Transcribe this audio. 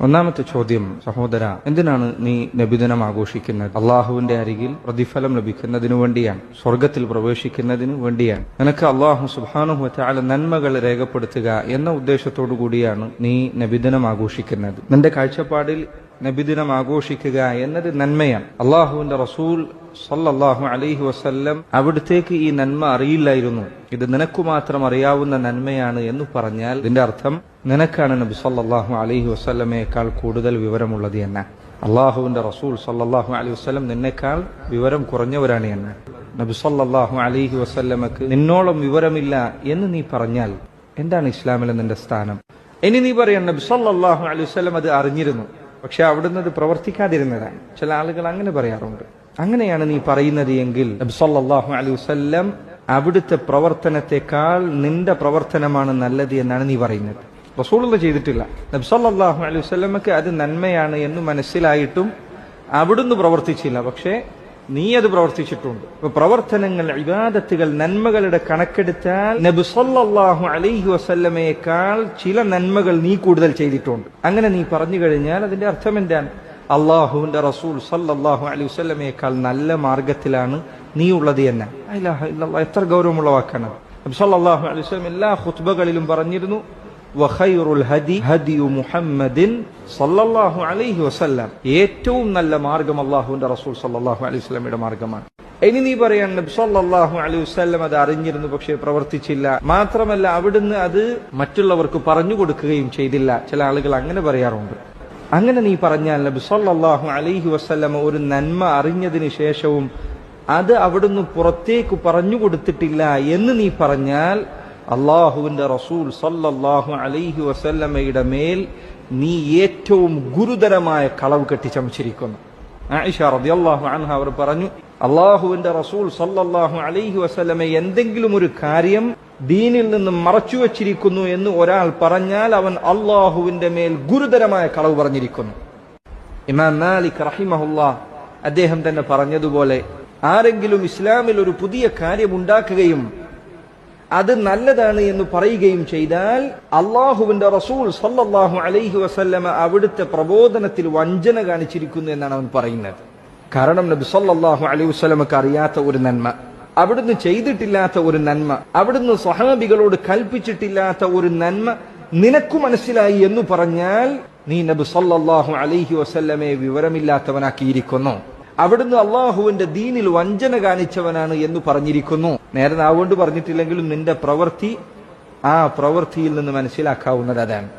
ഒന്നാമത്തെ ചോദ്യം, സഹോദര, എന്തിനാണ് നീ നബിദിനം ആഘോഷിക്കുന്നത്? അള്ളാഹുവിന്റെ അരികിൽ പ്രതിഫലം ലഭിക്കുന്നതിനു വേണ്ടിയാണ്, സ്വർഗത്തിൽ പ്രവേശിക്കുന്നതിന് വേണ്ടിയാണ്. നിനക്ക് അള്ളാഹു സുബ്ഹാനഹു വ തആല നന്മകൾ രേഖപ്പെടുത്തുക എന്ന ഉദ്ദേശത്തോടു കൂടിയാണ് നീ നബിദിനം ആഘോഷിക്കുന്നത്. നിന്റെ കാഴ്ചപ്പാടിൽ നബിദിനം ആഘോഷിക്കുക എന്നത് നന്മയാണ്. അള്ളാഹുവിന്റെ റസൂൽ സല്ലല്ലാഹു അലൈഹി വസല്ലം അവിടത്തേക്ക് ഈ നന്മ അറിയില്ലായിരുന്നു, ഇത് നിനക്കു മാത്രം അറിയാവുന്ന നന്മയാണ് എന്ന് പറഞ്ഞാൽ ഇതിന്റെ അർത്ഥം നിനക്കാണ് നബി സല്ലല്ലാഹു അലൈഹി വസല്ലമയേക്കാൾ കൂടുതൽ വിവരമുള്ളത് എന്ന്. അള്ളാഹുവിന്റെ റസൂൽ സല്ലല്ലാഹു അലൈഹി വസല്ലം നിന്നേക്കാൾ വിവരം കുറഞ്ഞവരാണ് എന്ന്. നബി സല്ലല്ലാഹു അലൈഹി വസല്ലമക്ക് നിന്നോളം വിവരമില്ല എന്ന് നീ പറഞ്ഞാൽ എന്താണ് ഇസ്ലാമിലെ നിന്റെ സ്ഥാനം? ഇനി നീ പറയാൻ നബി സല്ലല്ലാഹു അലൈഹി വസല്ലം അത് അറിഞ്ഞിരുന്നു, പക്ഷെ അവിടുന്ന് അത് പ്രവർത്തിക്കാതിരുന്നതാണ്. ചില ആളുകൾ അങ്ങനെ പറയാറുണ്ട്. അങ്ങനെയാണ് നീ പറയുന്നത് എങ്കിൽ നബി സല്ലല്ലാഹു അലൈഹി വസല്ലം അവിടുത്തെ പ്രവർത്തനത്തെക്കാൾ നിന്റെ പ്രവർത്തനമാണ് നല്ലത് എന്നാണ് നീ പറയുന്നത്. റസൂലുള്ളാഹി ചെയ്തിട്ടില്ല. നബി സല്ലല്ലാഹു അലൈഹി വസല്ലമക്ക് അത് നന്മയാണ് എന്ന് മനസ്സിലായിട്ടും അവിടുന്ന് പ്രവർത്തിച്ചില്ല, പക്ഷേ നീ അത് പ്രവർത്തിച്ചിട്ടുണ്ട്. പ്രവർത്തനങ്ങൾ, ഇബാദത്തുകൾ, നന്മകളുടെ കണക്കെടുത്താൽ നബി സല്ലല്ലാഹു അലൈഹി വസല്ലമയേക്കാൾ ചില നന്മകൾ നീ കൂടുതൽ ചെയ്തിട്ടുണ്ട്. അങ്ങനെ നീ പറഞ്ഞു കഴിഞ്ഞാൽ അതിന്റെ അർത്ഥം എന്താണ്? അള്ളാഹുവിന്റെ റസൂൽ സല്ലല്ലാഹു അലൈഹി വസല്ലമയേക്കാൾ നല്ല മാർഗത്തിലാണ് നീ ഉള്ളത് എന്ന്. ലാ ഇലാഹ ഇല്ലല്ലാഹ്, എത്ര ഗൗരവമുള്ള വാക്കാണ്. നബി സല്ലല്ലാഹു അലൈഹി വസല്ലം എല്ലാ ഖുത്ബകളിലും പറഞ്ഞിരുന്നു, വഖൈറുൽ ഹദി ഹദിയു മുഹമ്മദിൻ സല്ലല്ലാഹു അലൈഹി വസല്ലം. ഏറ്റവും നല്ല മാർഗം അള്ളാഹുവിന്റെ റസൂൽ സല്ലല്ലാഹു അലൈഹി വസല്ലമയുടെ മാർഗമാണ്. ഇനി നീ പറയാൻ നബി സല്ലല്ലാഹു അലൈഹി വസല്ലം അത് അറിഞ്ഞിരുന്നു, പക്ഷേ പ്രവർത്തിച്ചില്ല. മാത്രമല്ല അവിടുന്ന് അത് മറ്റുള്ളവർക്ക് പറഞ്ഞു കൊടുക്കുകയും ചെയ്തില്ല. ചില ആളുകൾ അങ്ങനെ പറയാറുണ്ട്. അങ്ങനെ നീ പറഞ്ഞാൽ നബി സല്ലല്ലാഹു അലൈഹി വസല്ലം ഒരു നന്മ അറിഞ്ഞതിന് ശേഷവും അത് അവിടുന്ന് പുറത്തേക്ക് പറഞ്ഞു കൊടുത്തിട്ടില്ല എന്ന് നീ പറഞ്ഞാൽ അള്ളാഹുവിന്റെ റസൂൽ സല്ലല്ലാഹു അലൈഹി വസല്ലമയുടെ മേൽ നീ ഏറ്റവും ഗുരുതരമായ കളവ് കെട്ടിച്ചമച്ചിരിക്കുന്നു. ആയിഷ റളിയല്ലാഹു അൻഹ അവർ പറഞ്ഞു, അള്ളാഹുവിന്റെ റസൂൽ സല്ലല്ലാഹു അലൈഹി വസല്ലമ എന്തെങ്കിലും ഒരു കാര്യം ദീനിൽ നിന്നും മറച്ചു വച്ചിരിക്കുന്നു എന്ന് ഒരാൾ പറഞ്ഞാൽ അവൻ അള്ളാഹുവിന്റെ മേൽ ഗുരുതരമായ കളവ് പറഞ്ഞിരിക്കുന്നു. ഇമാം മാലിക് റഹിമഹുല്ലാഹ് അദ്ദേഹം തന്നെ പറഞ്ഞതുപോലെ, ആരെങ്കിലും ഇസ്ലാമിൽ ഒരു പുതിയ കാര്യം ഉണ്ടാക്കുകയും അത് നല്ലതാണ് എന്ന് പറയുകയും ചെയ്താൽ അള്ളാഹുവിന്റെ റസൂൽ സല്ലല്ലാഹു അലൈഹി വസല്ലമ അവിടുത്തെ പ്രബോധനത്തിൽ വഞ്ചന കാണിച്ചിരിക്കുന്നു എന്നാണ് അവൻ പറയുന്നത്. കാരണം നബി സല്ലല്ലാഹു അലൈഹി വസല്ലമക്ക് അറിയാത്ത ഒരു നന്മ, അവിടുന്ന് ചെയ്തിട്ടില്ലാത്ത ഒരു നന്മ, അവിടുന്ന് സ്വഹാബികളോട് കൽപ്പിച്ചിട്ടില്ലാത്ത ഒരു നന്മ നിനക്കു മനസ്സിലായി എന്ന് പറഞ്ഞാൽ നീ നബി സല്ലല്ലാഹു അലൈഹി വസല്ലമയെ വിവരമില്ലാത്തവനാക്കിയിരിക്കുന്നു. അവിടുന്ന് അള്ളാഹുവിന്റെ ദീനിൽ വഞ്ചന കാണിച്ചവനാണ് എന്ന് പറഞ്ഞിരിക്കുന്നു. നേരെ നാവുകൊണ്ട് പറഞ്ഞിട്ടില്ലെങ്കിലും നിന്റെ പ്രവൃത്തി, ആ പ്രവൃത്തിയിൽ നിന്ന് മനസ്സിലാക്കാവുന്നത് അതാണ്.